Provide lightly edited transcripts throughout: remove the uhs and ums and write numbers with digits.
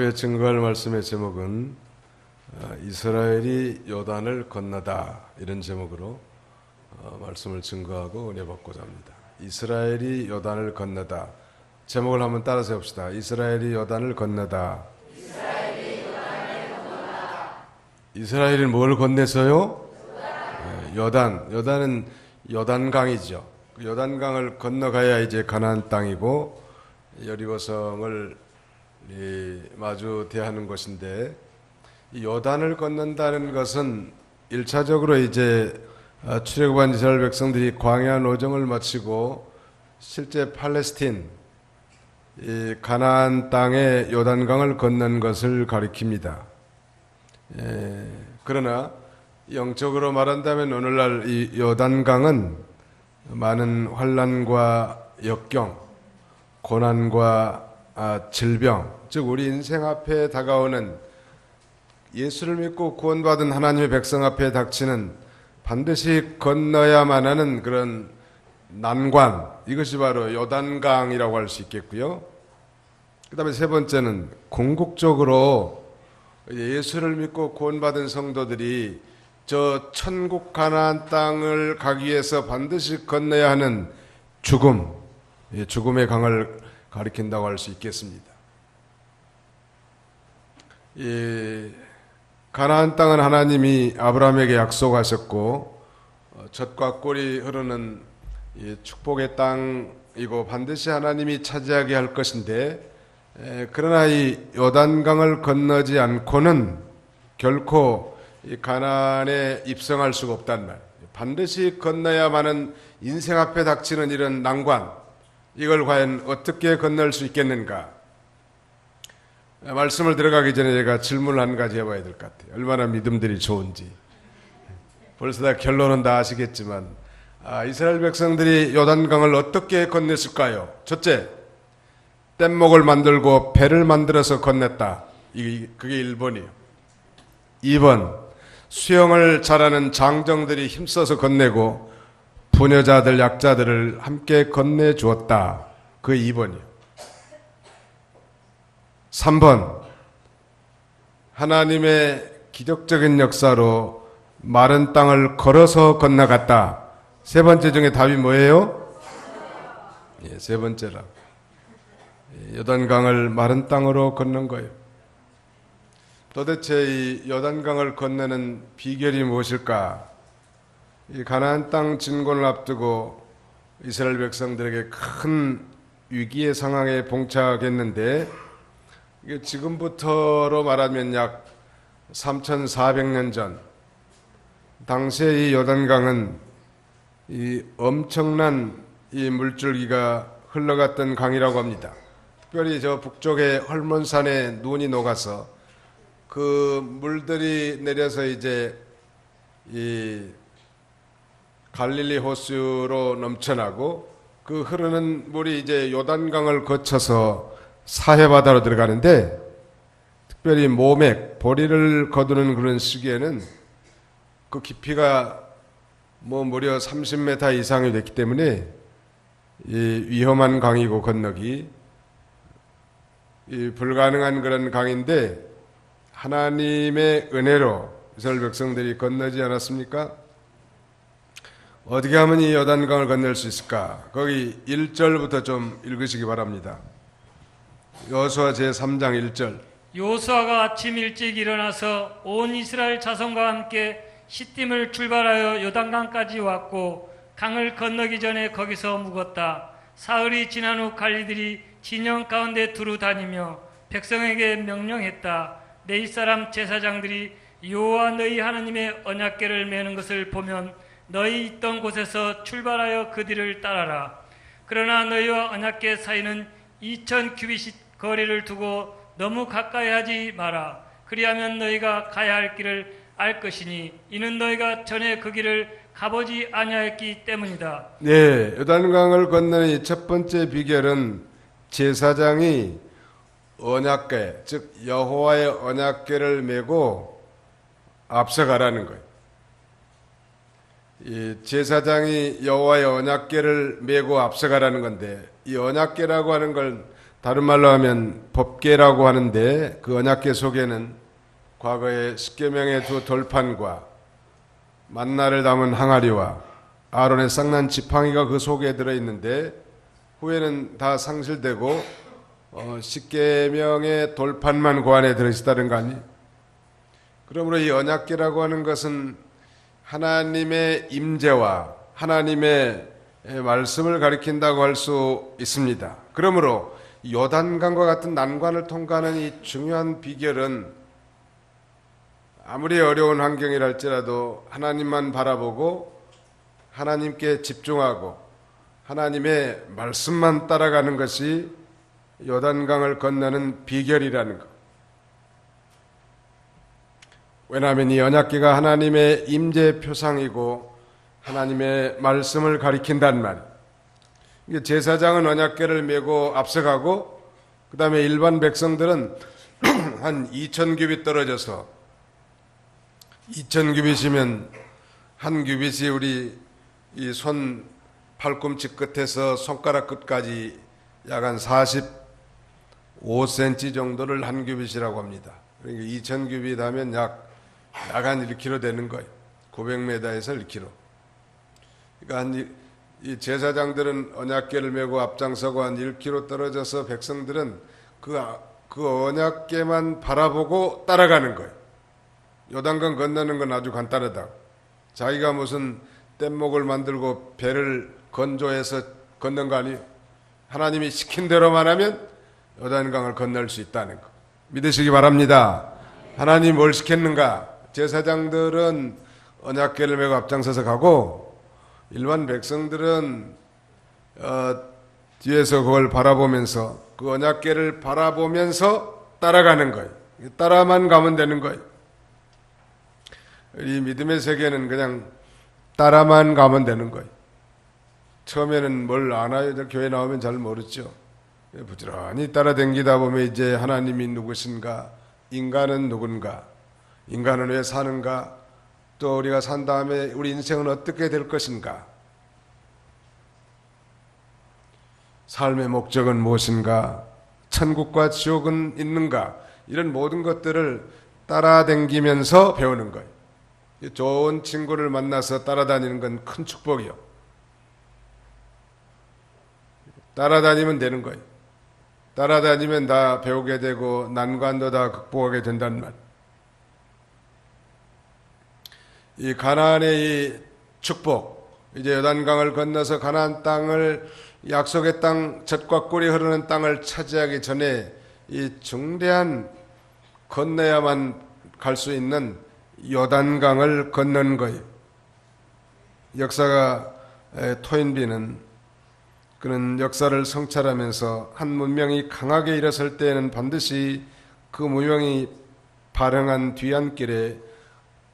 오늘 증거할 말씀의 제목은 이스라엘이 요단을 건너다, 이런 제목으로 말씀을 증거하고 은혜 받고자 합니다. 이스라엘이 요단을 건너다. 제목을 한번 따라서 해봅시다. 이스라엘이 요단을 건너다. 이스라엘이 뭘 건네서요? 요단은 요단강이죠. 요단강을 건너가야 이제 가나안 땅이고 여리고성을 마주 대하는 곳인데, 이 요단을 건넌다는 것은 1차적으로 이제 출애굽한 이스라엘 백성들이 광야 노정을 마치고 실제 팔레스틴, 이 가나안 땅의 요단강을 건넌 것을 가리킵니다. 그러나 영적으로 말한다면 오늘날 이 요단강은 많은 환난과 역경, 고난과 질병, 즉 우리 인생 앞에 다가오는, 예수를 믿고 구원받은 하나님의 백성 앞에 닥치는 반드시 건너야만 하는 그런 난관, 이것이 바로 요단강이라고 할 수 있겠고요. 그 다음에 세 번째는 궁극적으로 예수를 믿고 구원받은 성도들이 저 천국 가나안 땅을 가기 위해서 반드시 건너야 하는 죽음, 죽음의 강을 가리킨다고 할 수 있겠습니다. 가나안 땅은 하나님이 아브라함에게 약속하셨고 젖과 꿀이 흐르는 축복의 땅이고 반드시 하나님이 차지하게 할 것인데, 그러나 이 요단강을 건너지 않고는 결코 이 가나안에 입성할 수가 없단 말. 반드시 건너야만 하는 인생 앞에 닥치는 이런 난관, 이걸 과연 어떻게 건널 수 있겠는가? 말씀을 들어가기 전에 제가 질문을 한 가지 해봐야 될 것 같아요. 얼마나 믿음들이 좋은지. 벌써 다 결론은 다 아시겠지만, 이스라엘 백성들이 요단강을 어떻게 건넜을까요? 첫째, 뗏목을 만들고 배를 만들어서 건넸다. 그게 1번이에요. 2번, 수영을 잘하는 장정들이 힘써서 건네고 부녀자들, 약자들을 함께 건네주었다. 그 2번이요. 3번, 하나님의 기적적인 역사로 마른 땅을 걸어서 건너갔다. 세 번째 중에 답이 뭐예요? 세 번째라. 요단강을 마른 땅으로 건넌 거예요. 도대체 이 요단강을 건너는 비결이 무엇일까? 이 가나안 땅 진군을 앞두고 이스라엘 백성들에게 큰 위기의 상황에 봉착했는데, 이게 지금부터로 말하면 약 3,400년 전, 당시에 이 요단강은 이 엄청난 이 물줄기가 흘러갔던 강이라고 합니다. 특별히 저 북쪽의 헐몬산에 눈이 녹아서 그 물들이 내려서 이제 이 갈릴리 호수로 넘쳐나고, 그 흐르는 물이 이제 요단강을 거쳐서 사해바다로 들어가는데, 특별히 모맥, 보리를 거두는 그런 시기에는 그 깊이가 무려 30m 이상이 됐기 때문에 이 위험한 강이고 건너기 불가능한 그런 강인데, 하나님의 은혜로 이스라엘 백성들이 건너지 않았습니까? 어떻게 하면 이 요단강을 건널 수 있을까? 거기 1절부터 좀 읽으시기 바랍니다. 여호수아 제3장 1절. 여호수아가 아침 일찍 일어나서 온 이스라엘 자손과 함께 시딤을 출발하여 요단강까지 왔고 강을 건너기 전에 거기서 묵었다. 사흘이 지난 후 갈리들이 진영 가운데 두루 다니며 백성에게 명령했다. 내 이사람 제사장들이 여호와 너희 하나님의 언약궤를 메는 것을 보면 너희 있던 곳에서 출발하여 그 뒤를 따라라. 그러나 너희와 언약궤 사이는 2,000 규빗 거리를 두고 너무 가까이 하지 마라. 그리하면 너희가 가야 할 길을 알 것이니 이는 너희가 전에 그 길을 가보지 아니하였기 때문이다. 네, 요단강을 건너는 이 첫 번째 비결은 제사장이 언약궤, 즉 여호와의 언약궤를 메고 앞서가라는 거예요. 이 제사장이 여호와의 언약궤를 메고 앞서가라는 건데, 이 언약궤라고 하는 걸 다른 말로 하면 법궤라고 하는데, 그 언약궤 속에는 과거에 십계명의 두 돌판과 만나를 담은 항아리와 아론의 쌍난 지팡이가 그 속에 들어있는데, 후에는 다 상실되고 십계명의 돌판만 그 안에 들어있다는 거 아니에요? 그러므로 이 언약궤라고 하는 것은 하나님의 임재와 하나님의 말씀을 가리킨다고 할 수 있습니다. 그러므로 요단강과 같은 난관을 통과하는 이 중요한 비결은 아무리 어려운 환경이랄지라도 하나님만 바라보고 하나님께 집중하고 하나님의 말씀만 따라가는 것이 요단강을 건너는 비결이라는 것. 왜냐하면 이 언약궤가 하나님의 임재 표상이고 하나님의 말씀을 가리킨단 말이에요. 제사장은 언약궤를 메고 앞서가고, 그 다음에 일반 백성들은 한 2,000규빗 떨어져서, 2,000규빗이면 한 규빗이 우리 이 손 팔꿈치 끝에서 손가락 끝까지 약 한 45cm 정도를 한 규빗이라고 합니다. 그러니까 2,000규빗 하면 약 한 1km 되는 거예요. 900m에서 1km. 그러니까 이 제사장들은 언약궤를 메고 앞장서고 한 1km 떨어져서 백성들은 그 언약궤만 바라보고 따라가는 거예요. 요단강 건너는 건 아주 간단하다. 자기가 무슨 뗏목을 만들고 배를 건조해서 건넌 거 아니에요. 하나님이 시킨 대로만 하면 요단강을 건널 수 있다는 거 믿으시기 바랍니다. 하나님 뭘 시켰는가? 제사장들은 언약궤를 메고 앞장서서 가고, 일반 백성들은 뒤에서 그걸 바라보면서, 그 언약궤를 바라보면서 따라가는 거예요. 따라만 가면 되는 거예요. 이 믿음의 세계는 그냥 따라만 가면 되는 거예요. 처음에는 뭘 아나요? 교회 나오면 잘 모르죠. 부지런히 따라다니다 보면 이제 하나님이 누구신가, 인간은 누군가, 인간은 왜 사는가, 또 우리가 산 다음에 우리 인생은 어떻게 될 것인가, 삶의 목적은 무엇인가, 천국과 지옥은 있는가, 이런 모든 것들을 따라다니면서 배우는 거예요. 좋은 친구를 만나서 따라다니는 건 큰 축복이요. 따라다니면 되는 거예요. 따라다니면 다 배우게 되고 난관도 다 극복하게 된단 말. 이 가나안의 이 축복, 이제 요단강을 건너서 가나안 땅을, 약속의 땅, 젖과 꿀이 흐르는 땅을 차지하기 전에 이 중대한 건너야만 갈 수 있는 요단강을 건넌 거예요. 역사가 토인비는 그는 역사를 성찰하면서 한 문명이 강하게 일어설 때에는 반드시 그 문명이 발행한 뒤안길에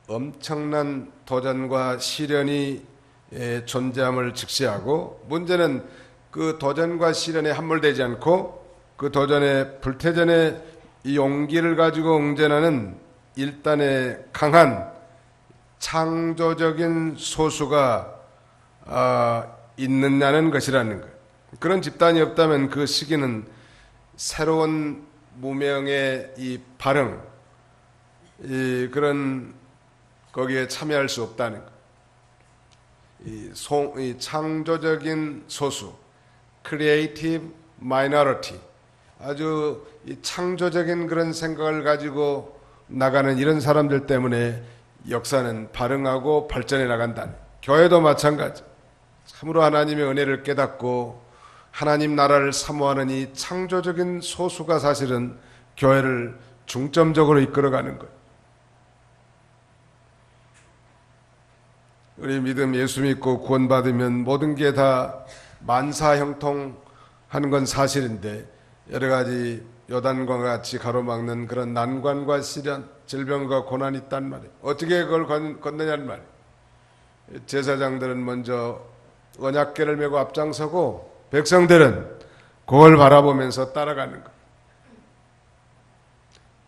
엄청난 도전과 시련이 존재함을 직시하고, 문제는 그 도전과 시련에 함몰되지 않고 그 도전에 불태전의 이 용기를 가지고 응전하는 일단의 강한 창조적인 소수가 있느냐는 것이라는 거예요. 그런 집단이 없다면 그 시기는 새로운 무명의 이 발흥, 그런 거기에 참여할 수 없다는 것. 이 창조적인 소수, creative minority, 아주 이 창조적인 그런 생각을 가지고 나가는 이런 사람들 때문에 역사는 발흥하고 발전해 나간다. 교회도 마찬가지. 참으로 하나님의 은혜를 깨닫고 하나님 나라를 사모하는 이 창조적인 소수가 사실은 교회를 중점적으로 이끌어가는 거예요. 우리 믿음 예수 믿고 구원받으면 모든 게 다 만사형통하는 건 사실인데, 여러 가지 요단과 같이 가로막는 그런 난관과 시련, 질병과 고난이 있단 말이에요. 어떻게 그걸 건너냐는 말이에요. 제사장들은 먼저 언약궤를 메고 앞장서고 백성들은 그걸 바라보면서 따라가는 거예요.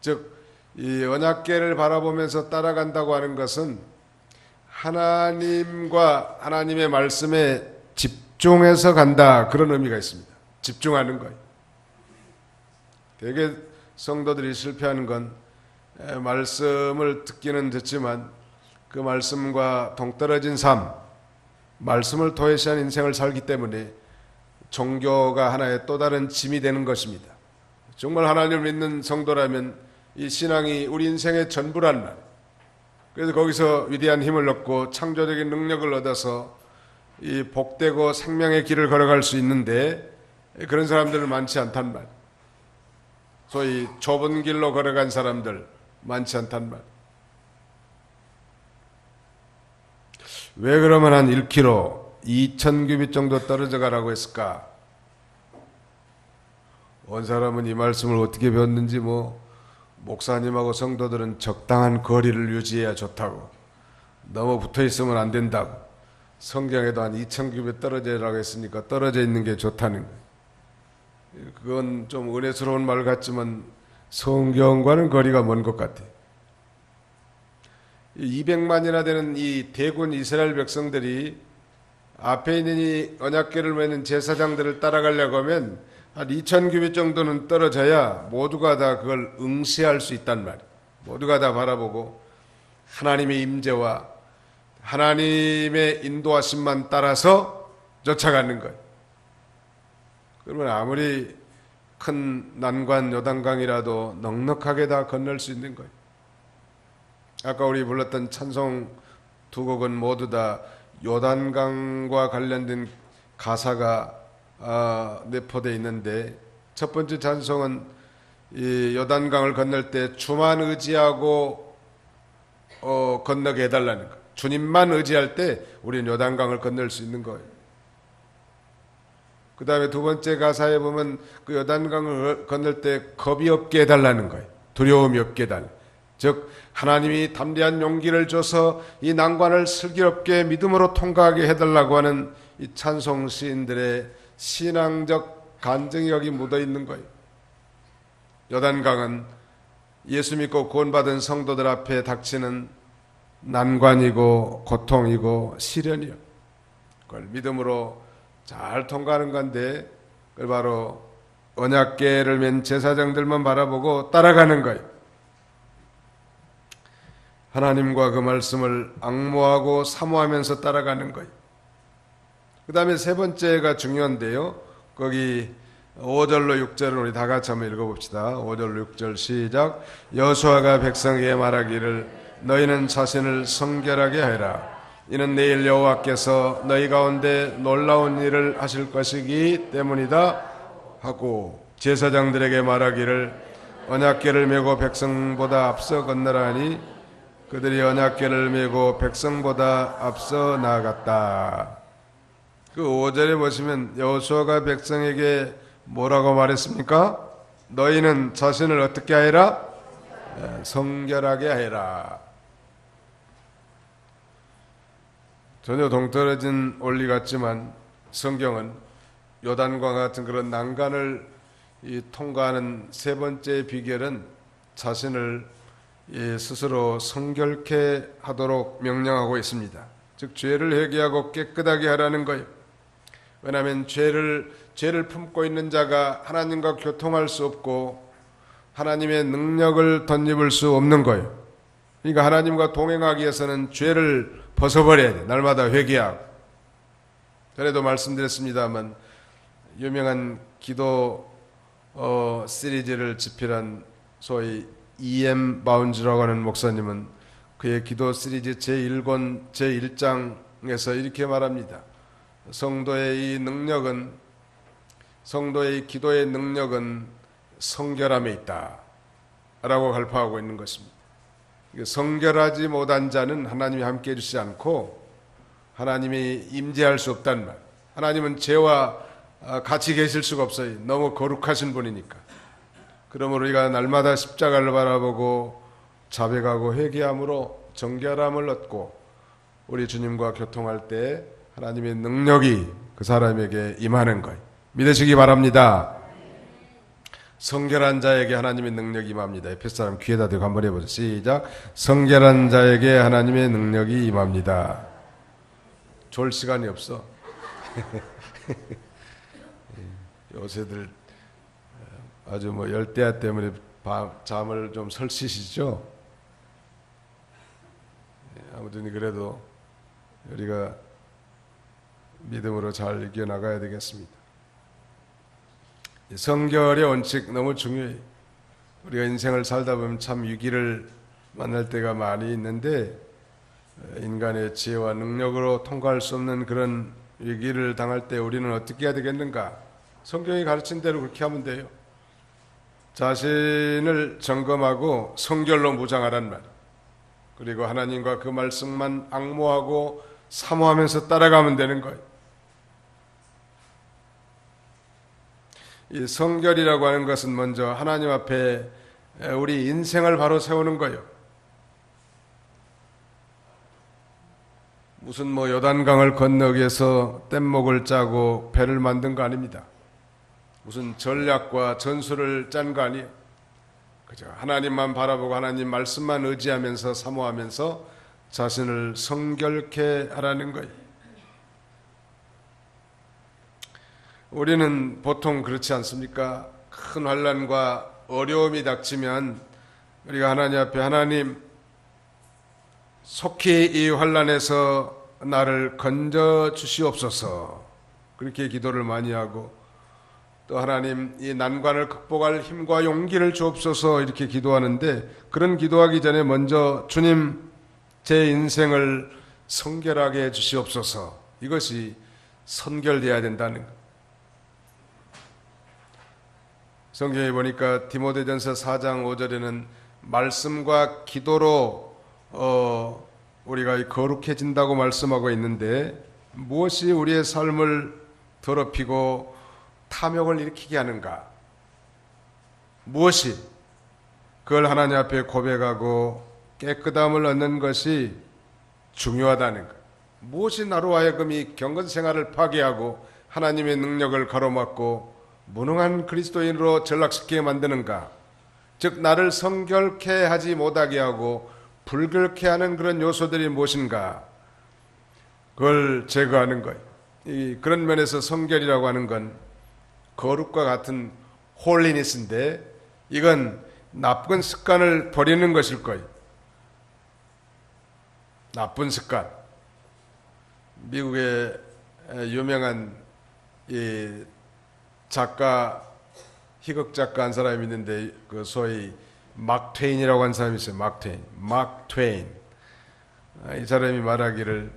즉, 이 언약궤를 바라보면서 따라간다고 하는 것은 하나님과 하나님의 말씀에 집중해서 간다, 그런 의미가 있습니다. 집중하는 거예요. 대개 성도들이 실패하는 건 말씀을 듣기는 듣지만 그 말씀과 동떨어진 삶, 말씀을 도외시한 인생을 살기 때문에 종교가 하나의 또 다른 짐이 되는 것입니다. 정말 하나님을 믿는 성도라면 이 신앙이 우리 인생의 전부란 말. 그래서 거기서 위대한 힘을 얻고 창조적인 능력을 얻어서 이 복되고 생명의 길을 걸어갈 수 있는데 그런 사람들은 많지 않단 말. 소위 좁은 길로 걸어간 사람들 많지 않단 말. 왜 그러면 한 1km, 2,000규빗 정도 떨어져 가라고 했을까? 온 사람은 이 말씀을 어떻게 배웠는지 목사님하고 성도들은 적당한 거리를 유지해야 좋다고, 너무 붙어 있으면 안 된다고, 성경에도 한 2,000규빗 떨어져라고 했으니까 떨어져 있는 게 좋다는 거예요. 그건 좀 은혜스러운 말 같지만 성경과는 거리가 먼 것 같아요. 200만이나 되는 이 대군 이스라엘 백성들이 앞에 있는 이 언약궤를 메는 제사장들을 따라가려고 하면 한 2,000규빗 정도는 떨어져야 모두가 다 그걸 응시할 수 있단 말이에요. 모두가 다 바라보고 하나님의 임재와 하나님의 인도하심만 따라서 쫓아가는 거예요. 그러면 아무리 큰 난관 요단강이라도 넉넉하게 다 건널 수 있는 거예요. 아까 우리 불렀던 찬송 두 곡은 모두 다 요단강과 관련된 가사가 내포되어 있는데, 첫 번째 찬송은 이 요단강을 건널 때 주만 의지하고 건너게 해달라는 거예요. 주님만 의지할 때 우리는 요단강을 건널 수 있는 거예요. 그 다음에 두 번째 가사에 보면 그 요단강을 건널 때 겁이 없게 해달라는 거예요. 두려움이 없게 해달라. 즉 하나님이 담대한 용기를 줘서 이 난관을 슬기롭게 믿음으로 통과하게 해달라고 하는 이 찬송 시인들의 신앙적 간증이 여기 묻어있는 거예요. 요단강은 예수 믿고 구원받은 성도들 앞에 닥치는 난관이고 고통이고 시련이요, 그걸 믿음으로 잘 통과하는 건데 그걸 바로 언약궤를 맨 제사장들만 바라보고 따라가는 거예요. 하나님과 그 말씀을 앙모하고 사모하면서 따라가는 거예요. 그 다음에 세 번째가 중요한데요, 거기 5절로 6절을 우리 다 같이 한번 읽어봅시다. 5절로 6절 시작. 여호수아가 백성에게 말하기를 너희는 자신을 성결하게 하라. 이는 내일 여호와께서 너희 가운데 놀라운 일을 하실 것이기 때문이다 하고, 제사장들에게 말하기를 언약궤를 메고 백성보다 앞서 건너라 하니 그들이 언약궤를 메고 백성보다 앞서 나아갔다. 그 5절에 보시면 여호수아가 백성에게 뭐라고 말했습니까? 너희는 자신을 어떻게 하여라? 성결하게 하여라. 전혀 동떨어진 원리 같지만 성경은 요단과 같은 그런 난간을 통과하는 세 번째 비결은 자신을 스스로 성결케 하도록 명령하고 있습니다. 즉 죄를 회개하고 깨끗하게 하라는 거예요. 왜냐하면 죄를 품고 있는 자가 하나님과 교통할 수 없고 하나님의 능력을 덧입을 수 없는 거예요. 그러니까 하나님과 동행하기 위해서는 죄를 벗어버려야 돼. 날마다 회개하고. 전에도 말씀드렸습니다만 유명한 기도 시리즈를 집필한 소위 E.M. 바운즈라고 하는 목사님은 그의 기도 시리즈 제1권 제1장에서 이렇게 말합니다. 성도의 이 능력은, 성도의 기도의 능력은 성결함에 있다 라고 갈파하고 있는 것입니다. 성결하지 못한 자는 하나님이 함께 해주지 않고 하나님이 임재할 수 없다는 말. 하나님은 죄와 같이 계실 수가 없어요. 너무 거룩하신 분이니까. 그러므로 우리가 날마다 십자가를 바라보고 자백하고 회개함으로 정결함을 얻고 우리 주님과 교통할 때 하나님의 능력이 그 사람에게 임하는 거예요. 믿으시기 바랍니다. 성결한 자에게 하나님의 능력이 임합니다. 에페소 사람 귀에다 대고 한번 해보죠. 시작. 성결한 자에게 하나님의 능력이 임합니다. 졸 시간이 없어. 요새들 아주 뭐 열대야 때문에 잠을 좀 설치시죠? 아무튼 그래도 우리가 믿음으로 잘 이겨나가야 되겠습니다. 성결의 원칙 너무 중요해요. 우리가 인생을 살다 보면 참 위기를 만날 때가 많이 있는데 인간의 지혜와 능력으로 통과할 수 없는 그런 위기를 당할 때 우리는 어떻게 해야 되겠는가? 성경이 가르친 대로 그렇게 하면 돼요. 자신을 점검하고 성결로 무장하란 말. 그리고 하나님과 그 말씀만 앙모하고 사모하면서 따라가면 되는 거예요. 이 성결이라고 하는 것은 먼저 하나님 앞에 우리 인생을 바로 세우는 거예요. 무슨 뭐 요단강을 건너기 위해서 뗏목을 짜고 배를 만든 거 아닙니다. 무슨 전략과 전술을 짠 거 아니에요. 그죠? 하나님만 바라보고 하나님 말씀만 의지하면서 사모하면서 자신을 성결케 하라는 거예요. 우리는 보통 그렇지 않습니까? 큰 환난과 어려움이 닥치면 우리가 하나님 앞에 하나님 속히 이 환난에서 나를 건져 주시옵소서 그렇게 기도를 많이 하고 또 하나님 이 난관을 극복할 힘과 용기를 주옵소서 이렇게 기도하는데 그런 기도하기 전에 먼저 주님 제 인생을 성결하게 해 주시옵소서 이것이 선결되어야 된다는 것. 성경에 보니까 디모데전서 4장 5절에는 말씀과 기도로 우리가 거룩해진다고 말씀하고 있는데 무엇이 우리의 삶을 더럽히고 탐욕을 일으키게 하는가? 무엇이? 그걸 하나님 앞에 고백하고 깨끗함을 얻는 것이 중요하다는 것. 무엇이 나로 하여금 이 경건 생활을 파괴하고 하나님의 능력을 가로막고 무능한 그리스도인으로 전락시키게 만드는가? 즉 나를 성결케 하지 못하게 하고 불결케 하는 그런 요소들이 무엇인가? 그걸 제거하는 거예요. 그런 면에서 성결이라고 하는 건 거룩과 같은 홀리니스인데 이건 나쁜 습관을 버리는 것일 거예요. 나쁜 습관. 미국의 유명한 이 작가, 희극 작가 한 사람이 있는데 그 소위 막 트웨인이라고 하는 사람이 있어요. 막 트웨인. 이 사람이 말하기를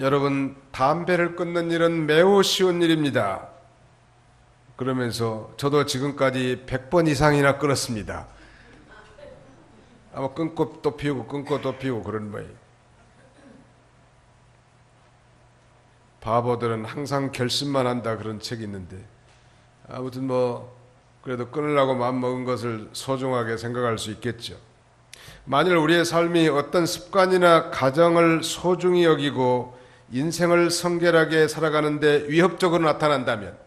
여러분 담배를 끊는 일은 매우 쉬운 일입니다. 그러면서 저도 지금까지 100번 이상이나 끊었습니다. 아마 끊고 또 피우고 끊고 또 피우고 그런 거예요. 바보들은 항상 결심만 한다 그런 책이 있는데 아무튼 뭐 그래도 끊으려고 마음먹은 것을 소중하게 생각할 수 있겠죠. 만일 우리의 삶이 어떤 습관이나 가정을 소중히 여기고 인생을 성결하게 살아가는데 위협적으로 나타난다면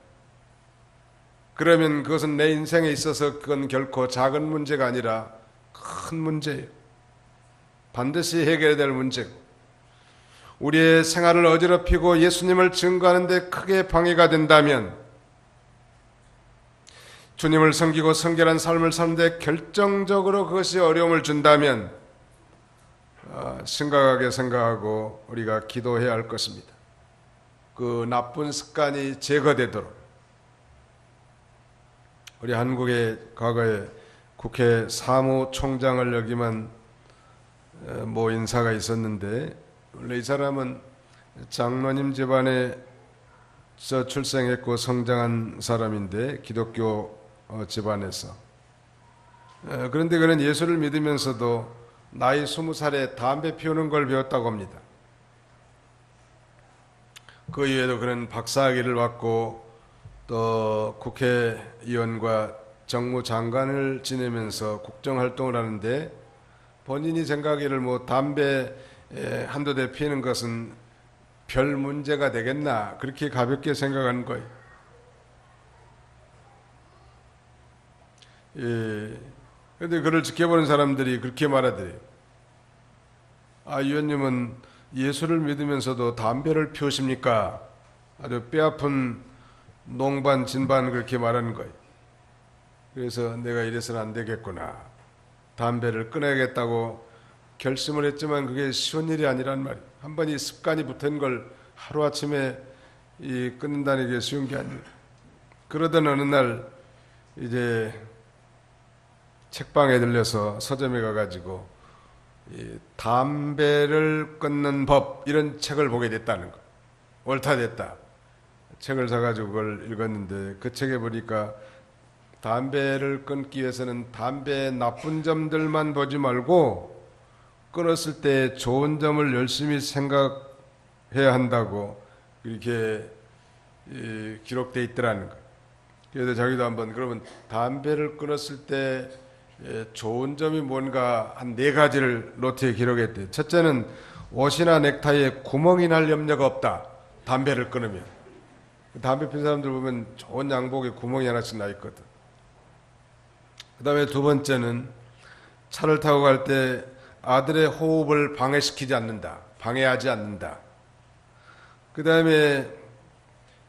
그러면 그것은 내 인생에 있어서 그건 결코 작은 문제가 아니라 큰 문제예요. 반드시 해결해야 될 문제고 우리의 생활을 어지럽히고 예수님을 증거하는 데 크게 방해가 된다면 주님을 섬기고 성결한 삶을 사는데 결정적으로 그것이 어려움을 준다면 심각하게 생각하고 우리가 기도해야 할 것입니다. 그 나쁜 습관이 제거되도록 우리 한국의 과거에 국회 사무총장을 역임한 모 인사가 있었는데 원래 이 사람은 장로님 집안에서 출생했고 성장한 사람인데 기독교 집안에서 그런데 그는 예수를 믿으면서도 나이 20살에 담배 피우는 걸 배웠다고 합니다. 그 이후에도 그는 박사학위를 받고 또 국회의원과 정무장관을 지내면서 국정활동을 하는데 본인이 생각하기를 뭐 담배 한두 대 피우는 것은 별 문제가 되겠나 그렇게 가볍게 생각하는 거예요. 그런데 그를 지켜보는 사람들이 그렇게 말하더래요. 의원님은 예수를 믿으면서도 담배를 피우십니까? 아주 뼈아픈 농반 진반 그렇게 말하는 거예요. 그래서 내가 이래서는 안 되겠구나. 담배를 끊어야겠다고 결심을 했지만 그게 쉬운 일이 아니란 말이에요. 한번 이 습관이 붙은 걸 하루아침에 끊는다는 게 쉬운 게 아니에요. 그러던 어느 날 이제 책방에 들려서 서점에 가가지고 이 담배를 끊는 법 이런 책을 보게 됐다는 거. 옳다 됐다. 책을 사가지고 그걸 읽었는데 그 책에 보니까 담배를 끊기 위해서는 담배의 나쁜 점들만 보지 말고 끊었을 때 좋은 점을 열심히 생각해야 한다고 이렇게 기록되어 있더라는 거예요. 그래서 자기도 한번 그러면 담배를 끊었을 때 좋은 점이 뭔가 한 4가지를 노트에 기록했대요. 첫째는 옷이나 넥타이에 구멍이 날 염려가 없다. 담배를 끊으면. 담배 핀 사람들 보면 좋은 양복에 구멍이 하나씩 나 있거든. 그 다음에 두 번째는 차를 타고 갈 때 아들의 호흡을 방해시키지 않는다. 방해하지 않는다. 그 다음에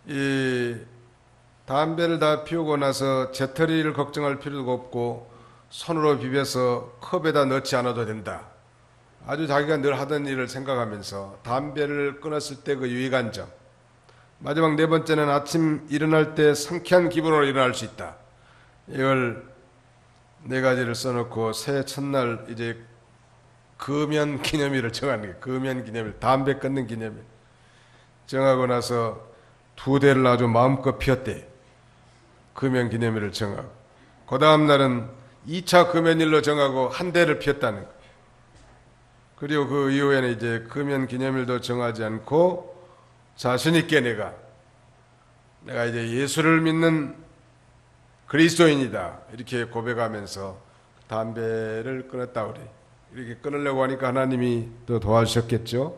이 담배를 다 피우고 나서 재떨이를 걱정할 필요도 없고 손으로 비벼서 컵에다 넣지 않아도 된다. 아주 자기가 늘 하던 일을 생각하면서 담배를 끊었을 때 그 유익한 점. 마지막 4번째는 아침 일어날 때 상쾌한 기분으로 일어날 수 있다. 이걸 4가지를 써놓고 새해 첫날 이제 금연 기념일을 정하는 거예요. 금연 기념일, 담배 끊는 기념일 정하고 나서 2대를 아주 마음껏 피웠대. 금연 기념일을 정하고 그 다음 날은 2차 금연일로 정하고 1대를 피웠다는 거. 그리고 그 이후에는 이제 금연 기념일도 정하지 않고 자신 있게 내가 이제 예수를 믿는 그리스도인이다 이렇게 고백하면서 담배를 끊었다 그래. 이렇게 끊으려고 하니까 하나님이 또 도와주셨겠죠.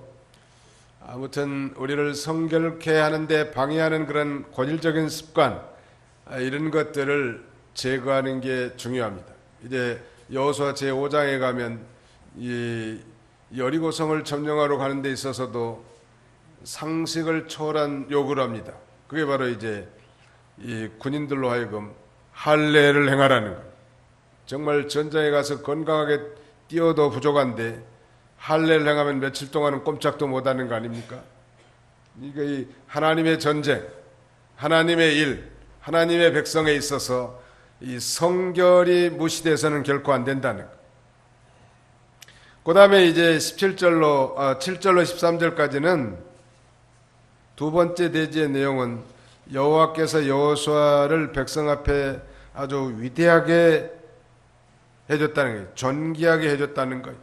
아무튼 우리를 성결케 하는데 방해하는 그런 고질적인 습관 이런 것들을 제거하는 게 중요합니다. 이제 여호수아 제5장에 가면 이 여리고성을 점령하러 가는 데 있어서도 상식을 초월한 요구를 합니다. 그게 바로 이제 이 군인들로 하여금 할례를 행하라는 거예요. 정말 전장에 가서 건강하게 뛰어도 부족한데 할례를 행하면 며칠 동안은 꼼짝도 못하는 거 아닙니까? 이게 하나님의 전쟁, 하나님의 일, 하나님의 백성에 있어서 이 성결이 무시돼서는 결코 안 된다는 거. 그 다음에 이제 7절로 13절까지는 두 번째 대지의 내용은 여호와께서 여호수아를 백성 앞에 아주 위대하게 해줬다는 거예요. 존귀하게 해줬다는 거예요.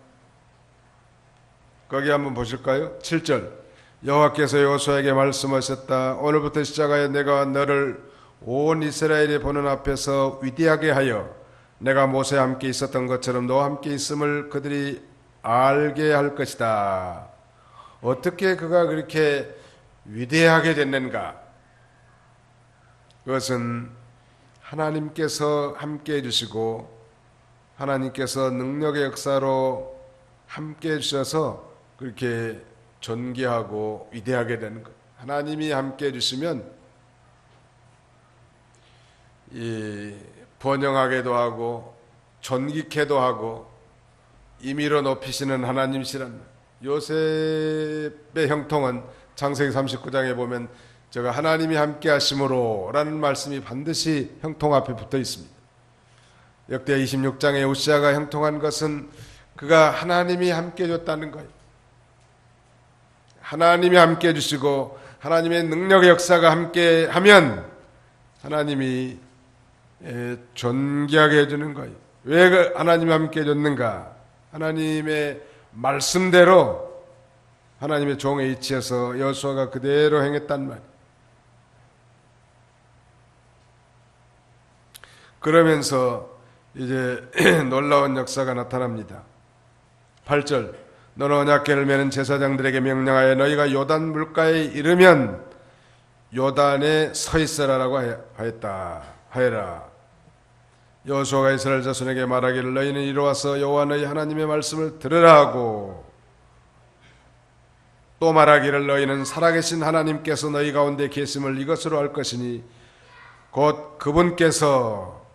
거기 한번 보실까요? 7절 여호와께서 여호수아에게 말씀하셨다. 오늘부터 시작하여 내가 너를 온 이스라엘이 보는 앞에서 위대하게 하여 내가 모세와 함께 있었던 것처럼 너와 함께 있음을 그들이 알게 할 것이다. 어떻게 그가 그렇게 위대하게 됐는가? 그것은 하나님께서 함께 해주시고 하나님께서 능력의 역사로 함께 해주셔서 그렇게 존귀하고 위대하게 되는 것. 하나님이 함께 해주시면 이 번영하게도 하고 존귀케도 하고 임의로 높이시는 하나님이시란 요셉의 형통은 창세기 39장에 보면 제가 하나님이 함께 하심으로 라는 말씀이 반드시 형통 앞에 붙어 있습니다. 역대 26장에 우시아가 형통한 것은 그가 하나님이 함께 해줬다는 거예요. 하나님이 함께 해주시고 하나님의 능력의 역사가 함께 하면 하나님이 존귀하게 해주는 거예요. 왜 하나님이 함께 해줬는가? 하나님의 말씀대로 하나님의 종에 이치해서 여호수아가 그대로 행했단 말이에요. 그러면서 이제 놀라운 역사가 나타납니다. 8절 너는 언약궤를 메는 제사장들에게 명령하여 너희가 요단 물가에 이르면 요단에 서 있으라라고 하여라. 여호수아가 이스라엘 자손에게 말하기를 너희는 이리 와서 여호와 너희 하나님의 말씀을 들으라 하고 또 말하기를 너희는 살아계신 하나님께서 너희 가운데 계심을 이것으로 알 것이니 곧 그분께서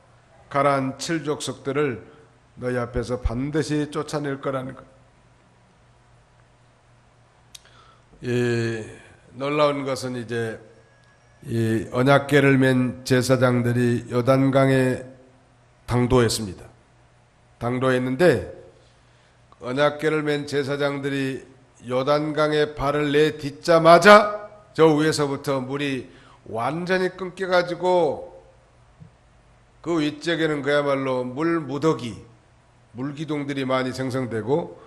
가라앉힐 족속들을 너희 앞에서 반드시 쫓아낼 거라는 것. 이 놀라운 것은 이제 이 언약궤를 맨 제사장들이 요단강에 당도했습니다. 당도했는데 언약궤를 맨 제사장들이 요단강에 발을 내딛자마자 저 위에서부터 물이 완전히 끊겨가지고 그 위쪽에는 그야말로 물 무더기, 물기둥들이 많이 생성되고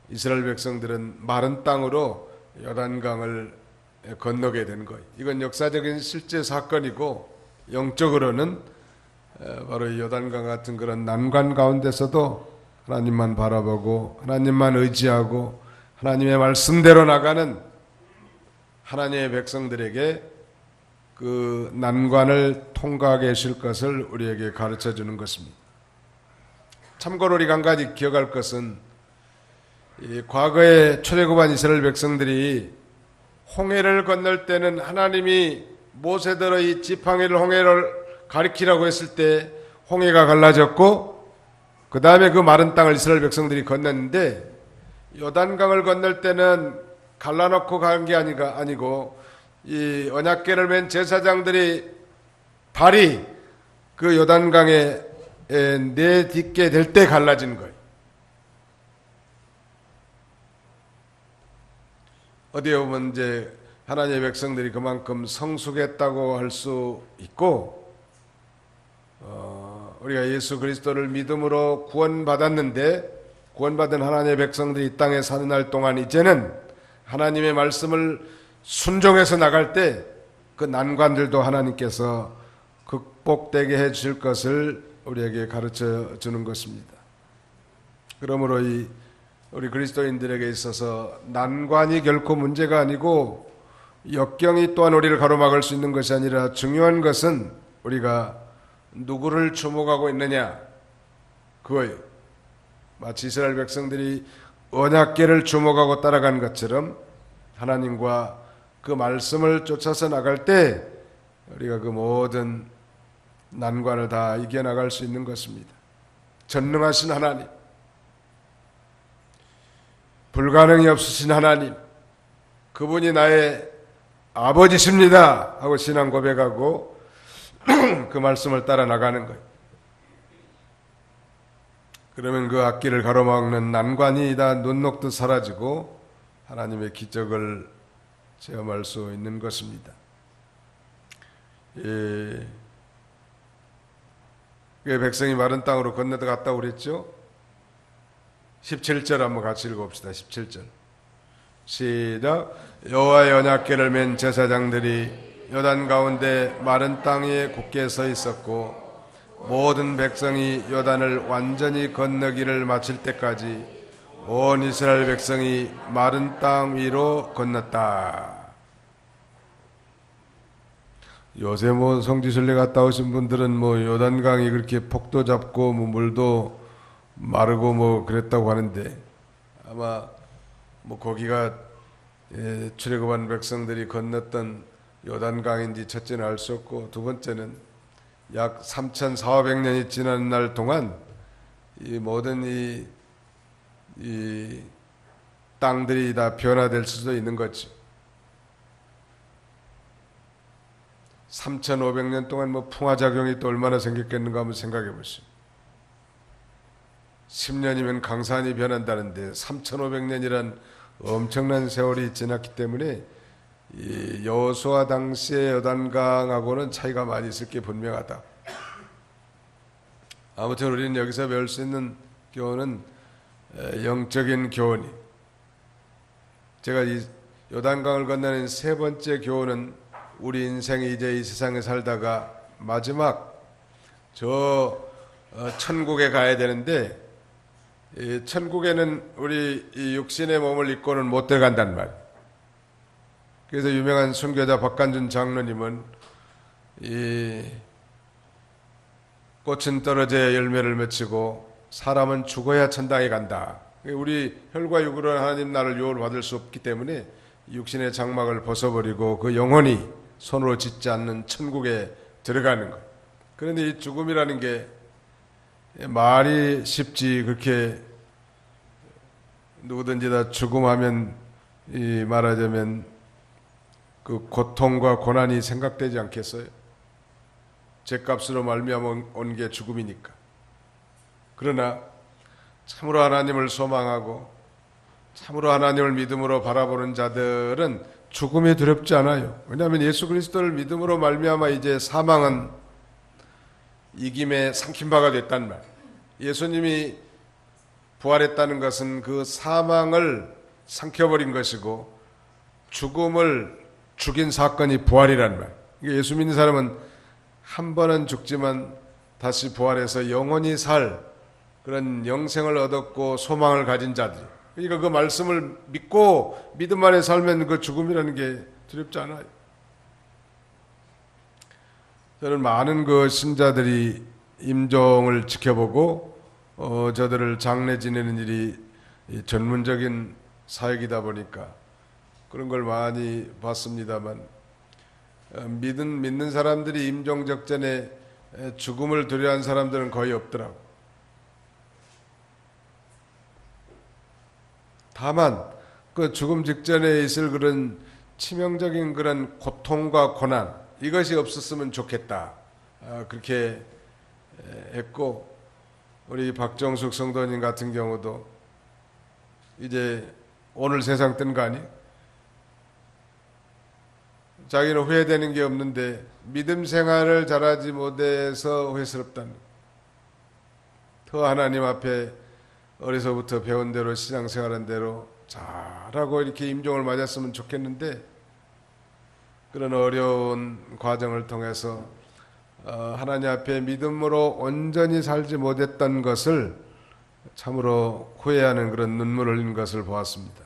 이스라엘 백성들은 마른 땅으로 요단강을 건너게 된 거예요. 이건 역사적인 실제 사건이고 영적으로는 바로 이 요단강 같은 그런 난관 가운데서도 하나님만 바라보고 하나님만 의지하고 하나님의 말씀대로 나가는 하나님의 백성들에게 그 난관을 통과하게 하실 것을 우리에게 가르쳐 주는 것입니다. 참고로 우리가 한 가지 기억할 것은 이 과거에 출애굽한 이스라엘 백성들이 홍해를 건널 때는 하나님이 모세더러 이 지팡이를 홍해를 가리키라고 했을 때 홍해가 갈라졌고 그 다음에 그 마른 땅을 이스라엘 백성들이 건넜는데 요단강을 건널 때는 갈라놓고 간 게 아니고 이 언약궤를 맨 제사장들이 발이 그 요단강에 내딛게 될 때 갈라진 거예요. 어디에 보면 이제 하나님의 백성들이 그만큼 성숙했다고 할 수 있고 우리가 예수 그리스도를 믿음으로 구원받았는데 구원받은 하나님의 백성들이 이 땅에 사는 날 동안 이제는 하나님의 말씀을 순종해서 나갈 때 그 난관들도 하나님께서 극복되게 해 주실 것을 우리에게 가르쳐 주는 것입니다. 그러므로 우리 그리스도인들에게 있어서 난관이 결코 문제가 아니고 역경이 또한 우리를 가로막을 수 있는 것이 아니라 중요한 것은 우리가 누구를 주목하고 있느냐 그거예요. 마치 이스라엘 백성들이 언약궤를 주목하고 따라간 것처럼 하나님과 그 말씀을 쫓아서 나갈 때 우리가 그 모든 난관을 다 이겨나갈 수 있는 것입니다. 전능하신 하나님, 불가능이 없으신 하나님, 그분이 나의 아버지십니다 하고 신앙 고백하고 그 말씀을 따라 나가는 거예요. 그러면 그 앞길을 가로막는 난관이 다 눈 녹듯 사라지고 하나님의 기적을 체험할 수 있는 것입니다. 왜 백성이 마른 땅으로 건너갔다고 그랬죠? 17절 한번 같이 읽어봅시다. 17절 시작. 여호와의 언약궤를 맨 제사장들이 요단 가운데 마른 땅에 굳게 서 있었고 모든 백성이 요단을 완전히 건너기를 마칠 때까지 온 이스라엘 백성이 마른 땅 위로 건넜다. 요새 성지순례 갔다 오신 분들은 요단강이 그렇게 폭도 잡고 물도 마르고 그랬다고 하는데 아마 거기가 출애굽한 백성들이 건넜던 요단강인지 첫째는 알 수 없고 두 번째는 약 3,400년이 지난 날 동안 이 모든 이 땅들이 다 변화될 수도 있는 거죠. 3,500년 동안 풍화작용이 또 얼마나 생겼겠는가 한번 생각해 보시죠. 10년이면 강산이 변한다는데 3,500년이란 엄청난 세월이 지났기 때문에 이 여호수아 당시의 요단강하고는 차이가 많이 있을 게 분명하다. 아무튼 우리는 여기서 배울 수 있는 교훈은 영적인 교훈이. 제가 이 요단강을 건너는 세 번째 교훈은 우리 인생이 이제 이 세상에 살다가 마지막 천국에 가야 되는데 이 천국에는 우리 이 육신의 몸을 입고는 못 들어간단 말이에요. 그래서 유명한 순교자 박간준 장로님은 이 꽃은 떨어져야 열매를 맺히고 사람은 죽어야 천당에 간다. 우리 혈과 육으로 하나님 나를 유혹을 받을 수 없기 때문에 육신의 장막을 벗어버리고 그 영혼이 손으로 짓지 않는 천국에 들어가는 거예요. 그런데 이 죽음이라는 게 말이 쉽지 그렇게 누구든지 다 죽음하면 이 말하자면 그 고통과 고난이 생각되지 않겠어요? 죄값으로 말미암아 온 게 죽음이니까. 그러나 참으로 하나님을 소망하고 참으로 하나님을 믿음으로 바라보는 자들은 죽음이 두렵지 않아요. 왜냐하면 예수 그리스도를 믿음으로 말미암아 이제 사망은 이김에 삼킨 바가 됐단 말. 예수님이 부활했다는 것은 그 사망을 삼켜버린 것이고 죽음을 죽인 사건이 부활이란 말. 예수 믿는 사람은 한 번은 죽지만 다시 부활해서 영원히 살 그런 영생을 얻었고 소망을 가진 자들. 그러니까 그 말씀을 믿고 믿음 안에 살면 그 죽음이라는 게 두렵지 않아요. 저는 많은 그 신자들이 임종을 지켜보고 저들을 장례 지내는 일이 전문적인 사역이다 보니까 그런 걸 많이 봤습니다만 믿는 사람들이 임종 직전에 죽음을 두려워한 사람들은 거의 없더라고. 다만 그 죽음 직전에 있을 그런 치명적인 그런 고통과 고난 이것이 없었으면 좋겠다. 그렇게 했고 우리 박정숙 성도님 같은 경우도 이제 오늘 세상 뜬 거 아니? 자기는 후회되는 게 없는데 믿음 생활을 잘하지 못해서 후회스럽다는. 더 하나님 앞에 어려서부터 배운 대로 신앙생활한 대로 잘하고 이렇게 임종을 맞았으면 좋겠는데 그런 어려운 과정을 통해서 하나님 앞에 믿음으로 온전히 살지 못했던 것을 참으로 후회하는 그런 눈물을 흘린 것을 보았습니다.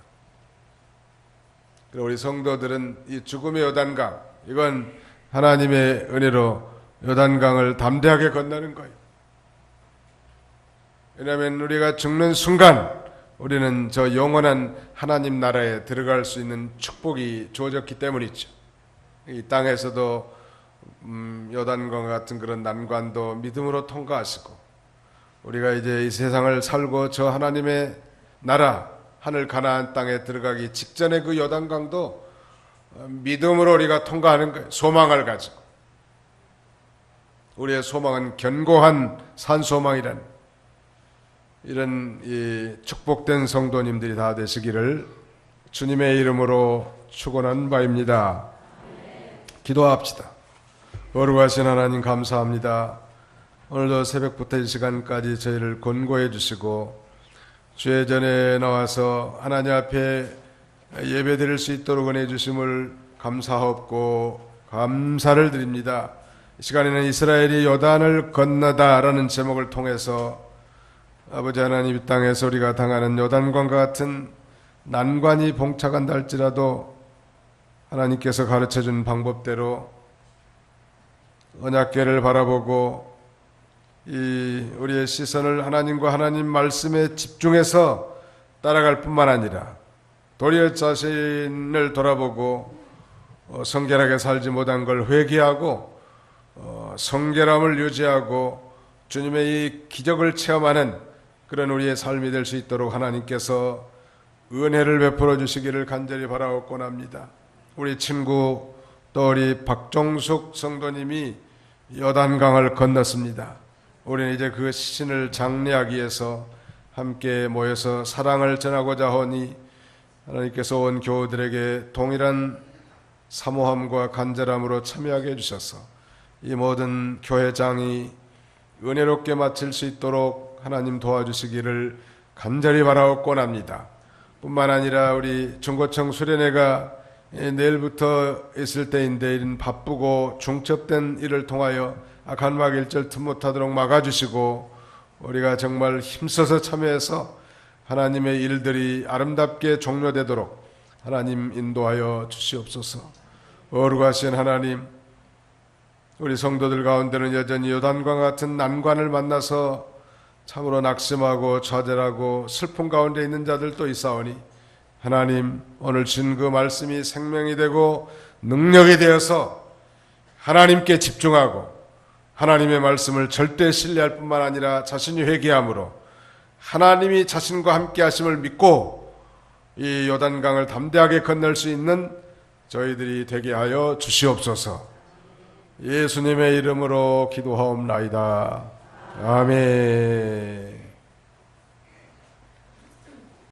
그리고 우리 성도들은 이 죽음의 요단강, 이건 하나님의 은혜로 요단강을 담대하게 건너는 거예요. 왜냐하면 우리가 죽는 순간 우리는 저 영원한 하나님 나라에 들어갈 수 있는 축복이 주어졌기 때문이죠. 이 땅에서도 요단강 같은 그런 난관도 믿음으로 통과하시고 우리가 이제 이 세상을 살고 저 하나님의 나라 하늘 가나안 땅에 들어가기 직전에 그 요단강도 믿음으로 우리가 통과하는 거예요. 소망을 가지고. 우리의 소망은 견고한 산소망이란 이런 이 축복된 성도님들이 다 되시기를 주님의 이름으로 축원한 바입니다. 기도합시다. 거룩하신 하나님 감사합니다. 오늘도 새벽부터 이 시간까지 저희를 권고해 주시고 주의 전에 나와서 하나님 앞에 예배 드릴 수 있도록 은혜 주심을 감사하옵고 감사를 드립니다. 이 시간에는 이스라엘이 요단을 건너다라는 제목을 통해서 아버지 하나님 이 땅에서 우리가 당하는 요단강과 같은 난관이 봉착한다 할지라도 하나님께서 가르쳐준 방법대로 언약궤를 바라보고 이 우리의 시선을 하나님과 하나님 말씀에 집중해서 따라갈 뿐만 아니라 도리어 자신을 돌아보고 성결하게 살지 못한 걸 회개하고 성결함을 유지하고 주님의 이 기적을 체험하는 그런 우리의 삶이 될 수 있도록 하나님께서 은혜를 베풀어 주시기를 간절히 바라옵곤 합니다. 우리 친구 또 우리 박종숙 성도님이 요단강을 건넜습니다. 우리는 이제 그 시신을 장례하기 위해서 함께 모여서 사랑을 전하고자 하니 하나님께서 온 교우들에게 동일한 사모함과 간절함으로 참여하게 해주셔서 이 모든 교회장이 은혜롭게 마칠 수 있도록 하나님 도와주시기를 간절히 바라옵곤 합니다. 뿐만 아니라 우리 중고청 수련회가 내일부터 있을 때인데 이런 바쁘고 중첩된 일을 통하여 악한 막 일절 틈 못하도록 막아주시고 우리가 정말 힘써서 참여해서 하나님의 일들이 아름답게 종료되도록 하나님 인도하여 주시옵소서. 거룩하신 하나님, 우리 성도들 가운데는 여전히 요단과 같은 난관을 만나서 참으로 낙심하고 좌절하고 슬픔 가운데 있는 자들도 있사오니 하나님 오늘 준 그 말씀이 생명이 되고 능력이 되어서 하나님께 집중하고 하나님의 말씀을 절대 신뢰할 뿐만 아니라 자신이 회개함으로 하나님이 자신과 함께 하심을 믿고 이 요단강을 담대하게 건널 수 있는 저희들이 되게 하여 주시옵소서. 예수님의 이름으로 기도하옵나이다. 아멘.